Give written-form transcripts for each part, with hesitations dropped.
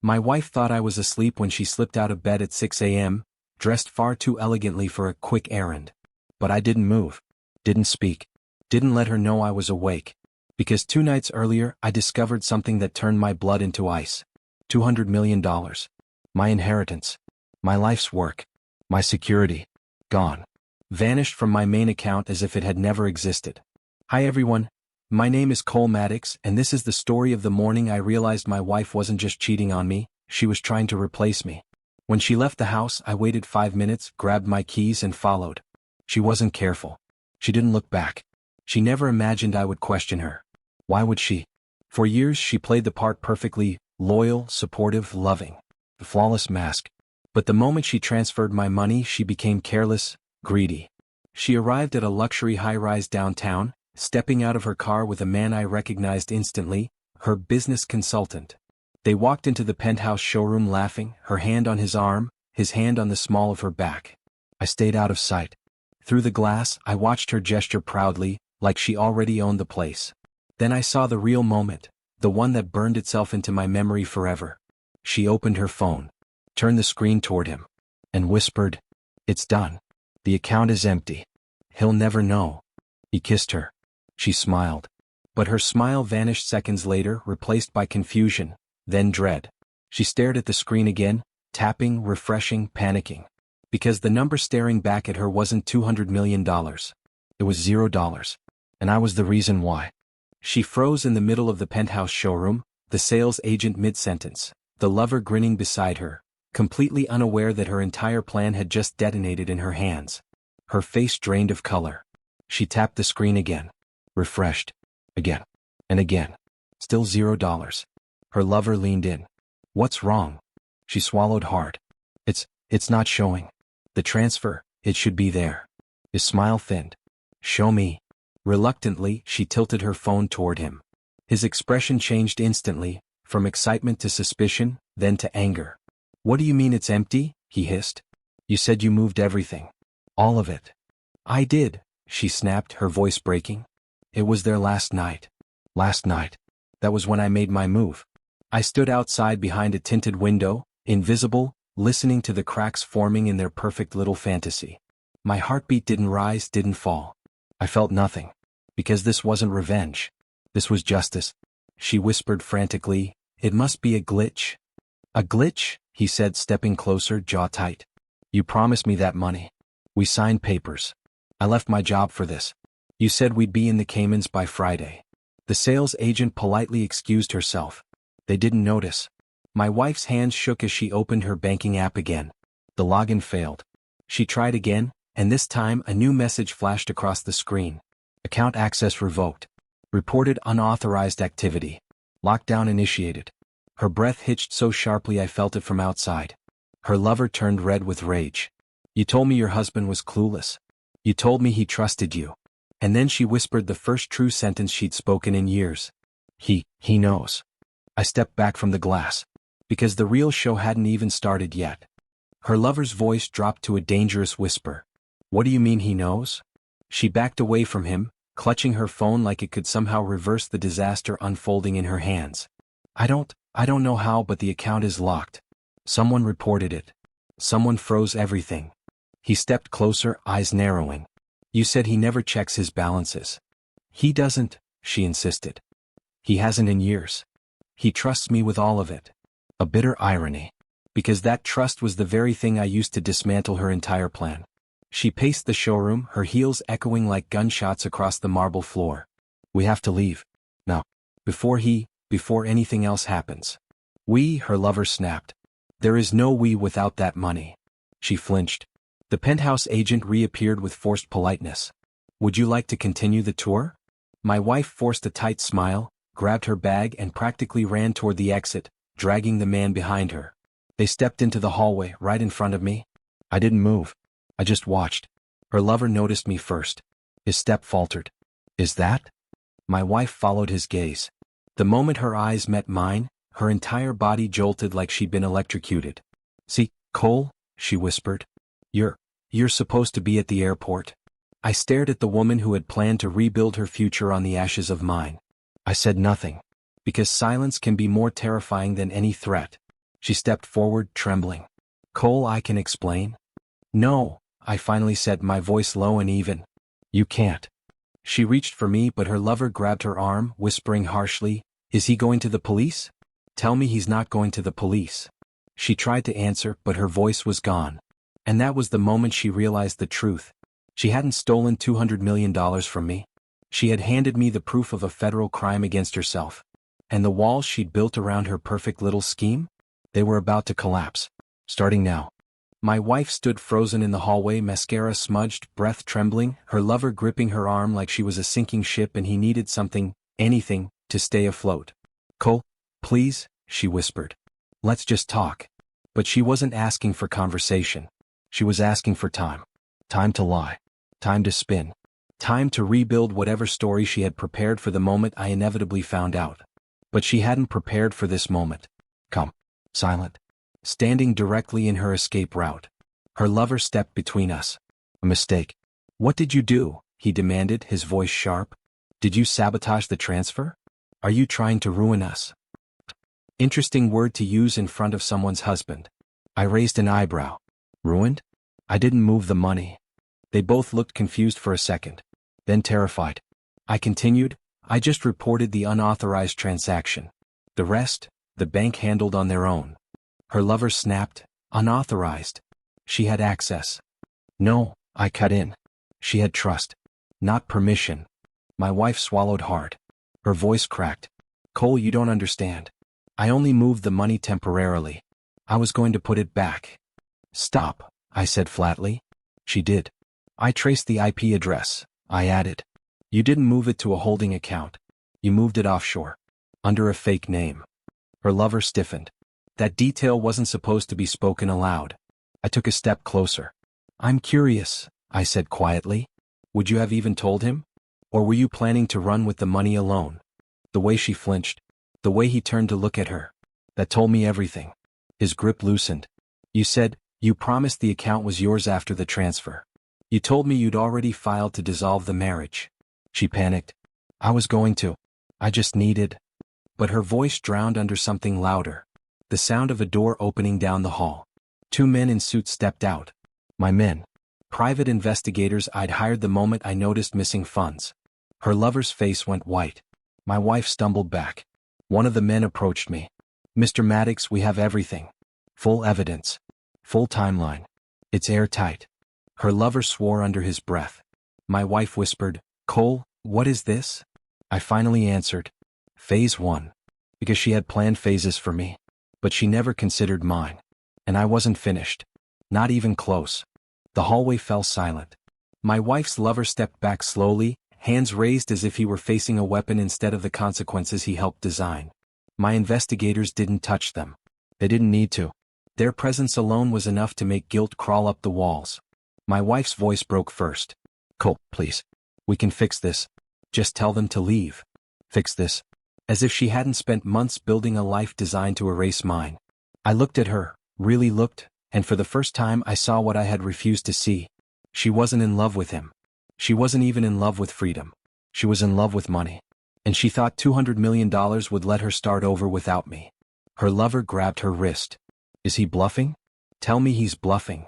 My wife thought I was asleep when she slipped out of bed at 6 a.m., dressed far too elegantly for a quick errand. But I didn't move, didn't speak, didn't let her know I was awake. Because 2 nights earlier I discovered something that turned my blood into ice. $200 million. My inheritance. My life's work. My security. Gone. Vanished from my main account as if it had never existed. Hi everyone. My name is Cole Maddox, and this is the story of the morning I realized my wife wasn't just cheating on me, she was trying to replace me. When she left the house, I waited 5 minutes, grabbed my keys and followed. She wasn't careful. She didn't look back. She never imagined I would question her. Why would she? For years she played the part perfectly, loyal, supportive, loving. The flawless mask. But the moment she transferred my money, she became careless, greedy. She arrived at a luxury high-rise downtown, stepping out of her car with a man I recognized instantly, her business consultant. They walked into the Penthouse showroom laughing, her hand on his arm, his hand on the small of her back. I stayed out of sight. Through the glass, I watched her gesture proudly, like she already owned the place. Then I saw the real moment, the one that burned itself into my memory forever. She opened her phone, turned the screen toward him, and whispered, "It's done. The account is empty. He'll never know." He kissed her. She smiled. But her smile vanished seconds later, replaced by confusion, then dread. She stared at the screen again, tapping, refreshing, panicking. Because the number staring back at her wasn't $200 million. It was $0. And I was the reason why. She froze in the middle of the Penthouse showroom, the sales agent mid-sentence, the lover grinning beside her, completely unaware that her entire plan had just detonated in her hands. Her face drained of color. She tapped the screen again. Refreshed. Again. And again. Still $0. Her lover leaned in. "What's wrong?" She swallowed hard. It's not showing. The transfer, it should be there." His smile thinned. "Show me." Reluctantly, she tilted her phone toward him. His expression changed instantly, from excitement to suspicion, then to anger. "What do you mean it's empty?" he hissed. "You said you moved everything. All of it." "I did," she snapped, her voice breaking. "It was there last night." "Last night. That was when I made my move." I stood outside behind a tinted window, invisible, listening to the cracks forming in their perfect little fantasy. My heartbeat didn't rise, didn't fall. I felt nothing. Because this wasn't revenge. This was justice. She whispered frantically, "It must be a glitch." "A glitch?" he said, stepping closer, jaw tight. "You promised me that money. We signed papers. I left my job for this. You said we'd be in the Caymans by Friday." The sales agent politely excused herself. They didn't notice. My wife's hands shook as she opened her banking app again. The login failed. She tried again, and this time a new message flashed across the screen. "Account access revoked. Reported unauthorized activity. Lockdown initiated." Her breath hitched so sharply I felt it from outside. Her lover turned red with rage. "You told me your husband was clueless. You told me he trusted you." And then she whispered the first true sentence she'd spoken in years. He knows." I stepped back from the glass. Because the real show hadn't even started yet. Her lover's voice dropped to a dangerous whisper. "What do you mean he knows?" She backed away from him, clutching her phone like it could somehow reverse the disaster unfolding in her hands. I don't know how, but the account is locked. Someone reported it. Someone froze everything." He stepped closer, eyes narrowing. "You said he never checks his balances." "He doesn't," she insisted. "He hasn't in years. He trusts me with all of it." A bitter irony. Because that trust was the very thing I used to dismantle her entire plan. She paced the showroom, her heels echoing like gunshots across the marble floor. "We have to leave. Now. Before anything else happens." "We," her lover snapped. "There is no we without that money." She flinched. The Penthouse agent reappeared with forced politeness. "Would you like to continue the tour?" My wife forced a tight smile, grabbed her bag and practically ran toward the exit, dragging the man behind her. They stepped into the hallway, right in front of me. I didn't move. I just watched. Her lover noticed me first. His step faltered. "Is that?" My wife followed his gaze. The moment her eyes met mine, her entire body jolted like she'd been electrocuted. "See, Cole," she whispered. You're supposed to be at the airport." I stared at the woman who had planned to rebuild her future on the ashes of mine. I said nothing. Because silence can be more terrifying than any threat. She stepped forward, trembling. Cole, I can explain. No, I finally said, my voice low and even. You can't. She reached for me, but her lover grabbed her arm, whispering harshly, is he going to the police? Tell me he's not going to the police. She tried to answer, but her voice was gone. And that was the moment she realized the truth. She hadn't stolen $200 million from me. She had handed me the proof of a federal crime against herself. And the walls she'd built around her perfect little scheme? They were about to collapse. Starting now. My wife stood frozen in the hallway, mascara smudged, breath trembling, her lover gripping her arm like she was a sinking ship and he needed something, anything, to stay afloat. Cole, please, she whispered. Let's just talk. But she wasn't asking for conversation. She was asking for time. Time to lie. Time to spin. Time to rebuild whatever story she had prepared for the moment I inevitably found out. But she hadn't prepared for this moment. Come. Silent. Standing directly in her escape route. Her lover stepped between us. A mistake. What did you do? He demanded, his voice sharp. Did you sabotage the transfer? Are you trying to ruin us? Interesting word to use in front of someone's husband. I raised an eyebrow. Ruined? I didn't move the money. They both looked confused for a second. Then terrified. I continued, I just reported the unauthorized transaction. The rest, the bank handled on their own. Her lover snapped, unauthorized. She had access. No, I cut in. She had trust. Not permission. My wife swallowed hard. Her voice cracked. Cole, you don't understand. I only moved the money temporarily. I was going to put it back. Stop, I said flatly. She did. I traced the IP address, I added. You didn't move it to a holding account. You moved it offshore. Under a fake name. Her lover stiffened. That detail wasn't supposed to be spoken aloud. I took a step closer. I'm curious, I said quietly. Would you have even told him? Or were you planning to run with the money alone? The way she flinched. The way he turned to look at her. That told me everything. His grip loosened. You said, you promised the account was yours after the transfer. You told me you'd already filed to dissolve the marriage. She panicked. I was going to. I just needed. But her voice drowned under something louder. The sound of a door opening down the hall. 2 men in suits stepped out. My men. Private investigators I'd hired the moment I noticed missing funds. Her lover's face went white. My wife stumbled back. One of the men approached me. Mr. Maddox, we have everything. Full evidence. Full timeline. It's airtight. Her lover swore under his breath. My wife whispered, Cole, what is this? I finally answered. Phase 1. Because she had planned phases for me. But she never considered mine. And I wasn't finished. Not even close. The hallway fell silent. My wife's lover stepped back slowly, hands raised as if he were facing a weapon instead of the consequences he helped design. My investigators didn't touch them. They didn't need to. Their presence alone was enough to make guilt crawl up the walls. My wife's voice broke first. Cole, please. We can fix this. Just tell them to leave. Fix this. As if she hadn't spent months building a life designed to erase mine. I looked at her, really looked, and for the first time I saw what I had refused to see. She wasn't in love with him. She wasn't even in love with freedom. She was in love with money. And she thought $200 million would let her start over without me. Her lover grabbed her wrist. Is he bluffing? Tell me he's bluffing.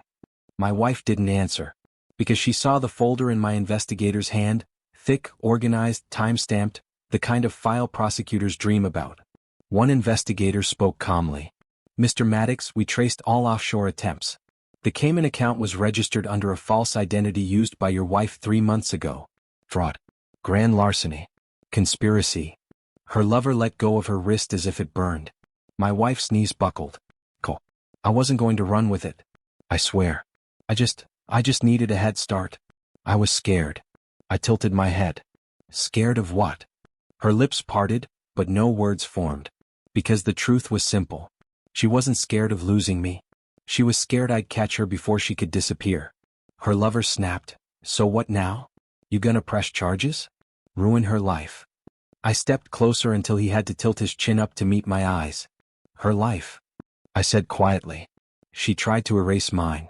My wife didn't answer. Because she saw the folder in my investigator's hand, thick, organized, time-stamped, the kind of file prosecutors dream about. One investigator spoke calmly. Mr. Maddox, we traced all offshore attempts. The Cayman account was registered under a false identity used by your wife 3 months ago. Fraud. Grand larceny. Conspiracy. Her lover let go of her wrist as if it burned. My wife's knees buckled. Cole. I wasn't going to run with it. I swear. I just needed a head start. I was scared. I tilted my head. Scared of what? Her lips parted, but no words formed. Because the truth was simple. She wasn't scared of losing me. She was scared I'd catch her before she could disappear. Her lover snapped. So what now? You gonna press charges? Ruin her life. I stepped closer until he had to tilt his chin up to meet my eyes. Her life. I said quietly. She tried to erase mine.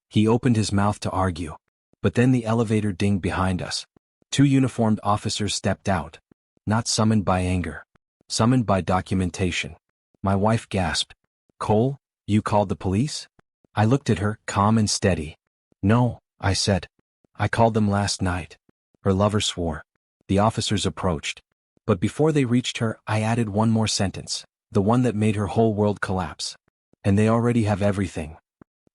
He opened his mouth to argue. But then the elevator dinged behind us. 2 uniformed officers stepped out. Not summoned by anger. Summoned by documentation. My wife gasped. Cole, you called the police? I looked at her, calm and steady. No, I said. I called them last night. Her lover swore. The officers approached. But before they reached her, I added one more sentence, the one that made her whole world collapse. And they already have everything.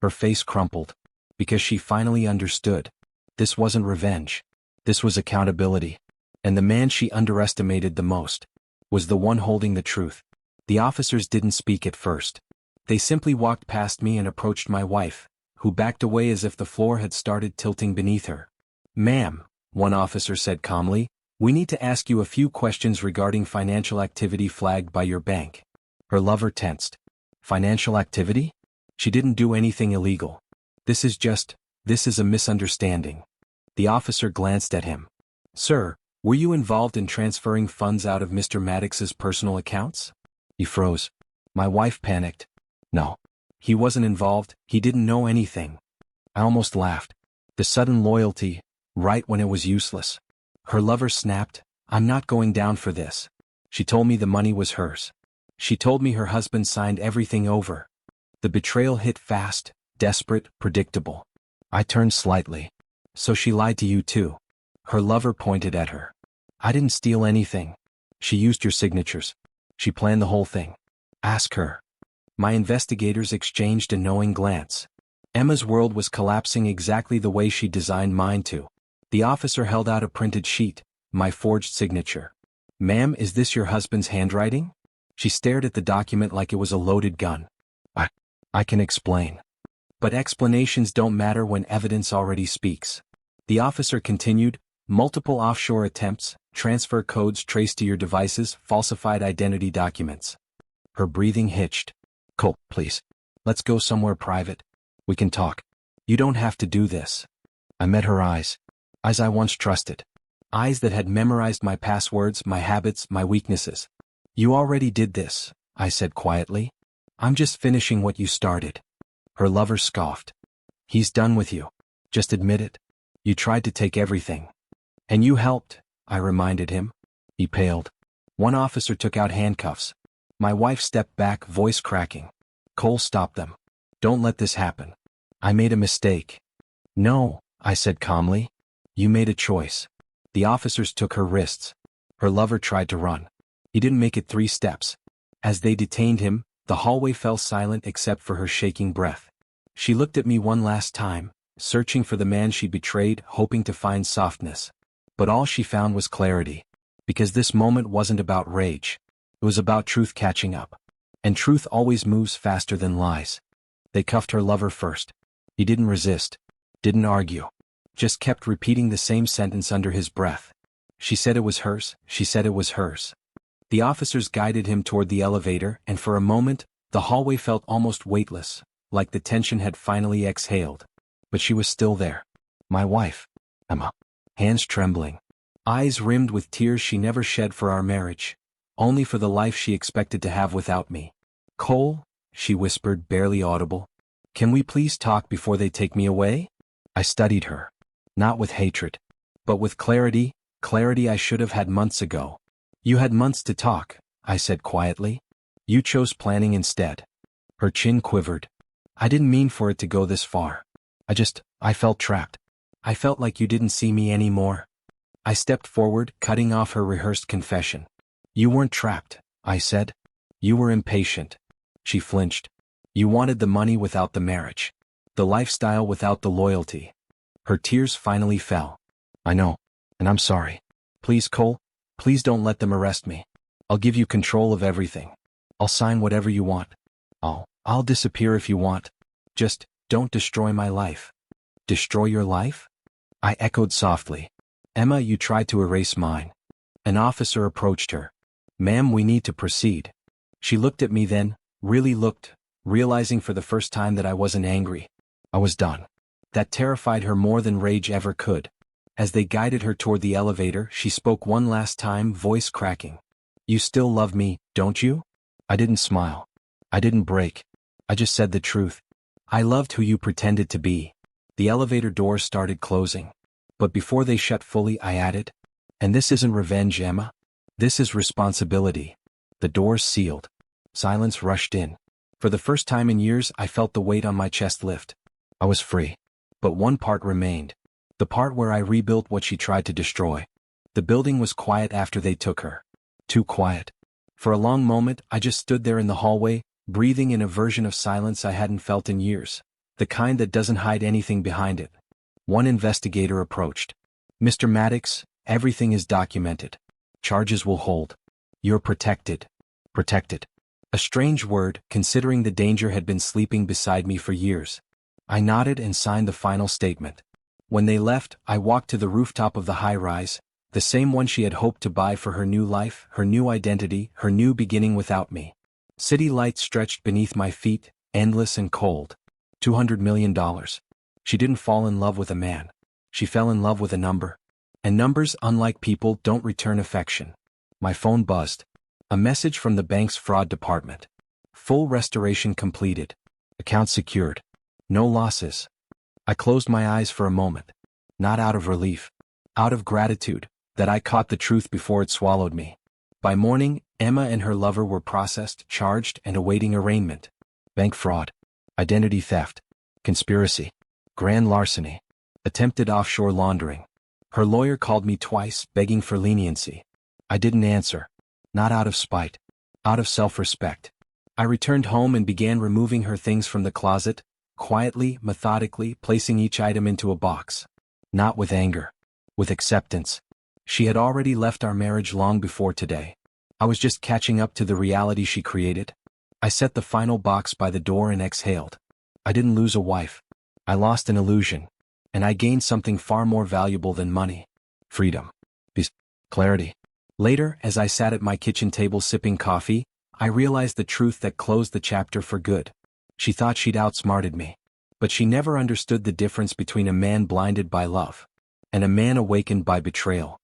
Her face crumpled. Because she finally understood. This wasn't revenge. This was accountability. And the man she underestimated the most was the one holding the truth. The officers didn't speak at first. They simply walked past me and approached my wife, who backed away as if the floor had started tilting beneath her. Ma'am, one officer said calmly, we need to ask you a few questions regarding financial activity flagged by your bank. Her lover tensed. Financial activity? She didn't do anything illegal. This is a misunderstanding. The officer glanced at him. Sir, were you involved in transferring funds out of Mr. Maddox's personal accounts? He froze. My wife panicked. No. He wasn't involved, he didn't know anything. I almost laughed. The sudden loyalty, right when it was useless. Her lover snapped, I'm not going down for this. She told me the money was hers. She told me her husband signed everything over. The betrayal hit fast, desperate, predictable. I turned slightly. So she lied to you too. Her lover pointed at her. I didn't steal anything. She used your signatures. She planned the whole thing. Ask her. My investigators exchanged a knowing glance. Emma's world was collapsing exactly the way she designed mine to. The officer held out a printed sheet, my forged signature. Ma'am, is this your husband's handwriting? She stared at the document like it was a loaded gun. I can explain. But explanations don't matter when evidence already speaks. The officer continued, multiple offshore attempts, transfer codes traced to your devices, falsified identity documents. Her breathing hitched. Cole, please. Let's go somewhere private. We can talk. You don't have to do this. I met her eyes. Eyes I once trusted. Eyes that had memorized my passwords, my habits, my weaknesses. You already did this, I said quietly. I'm just finishing what you started. Her lover scoffed. He's done with you. Just admit it. You tried to take everything. And you helped, I reminded him. He paled. One officer took out handcuffs. My wife stepped back, voice cracking. Cole, stop them. Don't let this happen. I made a mistake. No, I said calmly. You made a choice. The officers took her wrists. Her lover tried to run. He didn't make it 3 steps. As they detained him, the hallway fell silent except for her shaking breath. She looked at me one last time, searching for the man she betrayed, hoping to find softness. But all she found was clarity. Because this moment wasn't about rage. It was about truth catching up. And truth always moves faster than lies. They cuffed her lover first. He didn't resist. Didn't argue. Just kept repeating the same sentence under his breath. She said it was hers, she said it was hers. The officers guided him toward the elevator, and for a moment, the hallway felt almost weightless, like the tension had finally exhaled. But she was still there. My wife. Emma. Hands trembling. Eyes rimmed with tears she never shed for our marriage. Only for the life she expected to have without me. Cole, she whispered, barely audible. Can we please talk before they take me away? I studied her. Not with hatred. But with clarity I should have had months ago. You had months to talk, I said quietly. You chose planning instead. Her chin quivered. I didn't mean for it to go this far. I felt trapped. I felt like you didn't see me anymore. I stepped forward, cutting off her rehearsed confession. You weren't trapped, I said. You were impatient. She flinched. You wanted the money without the marriage. The lifestyle without the loyalty. Her tears finally fell. I know, and I'm sorry. Please, Cole, please don't let them arrest me. I'll give you control of everything. I'll sign whatever you want. I'll disappear if you want. Just don't destroy my life. Destroy your life? I echoed softly. Emma, you tried to erase mine. An officer approached her. Ma'am, we need to proceed. She looked at me then, really looked, realizing for the first time that I wasn't angry. I was done. That terrified her more than rage ever could. As they guided her toward the elevator, she spoke one last time, voice cracking. You still love me, don't you? I didn't smile. I didn't break. I just said the truth. I loved who you pretended to be. The elevator doors started closing. But before they shut fully, I added, and this isn't revenge, Emma. This is responsibility. The doors sealed. Silence rushed in. For the first time in years, I felt the weight on my chest lift. I was free. But one part remained. The part where I rebuilt what she tried to destroy. The building was quiet after they took her. Too quiet. For a long moment, I just stood there in the hallway, breathing in a version of silence I hadn't felt in years. The kind that doesn't hide anything behind it. One investigator approached. "Mr. Maddox, everything is documented. Charges will hold. You're protected." Protected. A strange word, considering the danger had been sleeping beside me for years. I nodded and signed the final statement. When they left, I walked to the rooftop of the high-rise, the same one she had hoped to buy for her new life, her new identity, her new beginning without me. City lights stretched beneath my feet, endless and cold. $200 million. She didn't fall in love with a man. She fell in love with a number. And numbers, unlike people, don't return affection. My phone buzzed. A message from the bank's fraud department. Full restoration completed. Account secured. No losses. I closed my eyes for a moment. Not out of relief. Out of gratitude, that I caught the truth before it swallowed me. By morning, Emma and her lover were processed, charged, and awaiting arraignment. Bank fraud. Identity theft. Conspiracy. Grand larceny. Attempted offshore laundering. Her lawyer called me twice, begging for leniency. I didn't answer. Not out of spite. Out of self-respect. I returned home and began removing her things from the closet, quietly, methodically, placing each item into a box. Not with anger. With acceptance. She had already left our marriage long before today. I was just catching up to the reality she created. I set the final box by the door and exhaled. I didn't lose a wife. I lost an illusion. And I gained something far more valuable than money. Freedom. Peace. Clarity. Later, as I sat at my kitchen table sipping coffee, I realized the truth that closed the chapter for good. She thought she'd outsmarted me. But she never understood the difference between a man blinded by love and a man awakened by betrayal.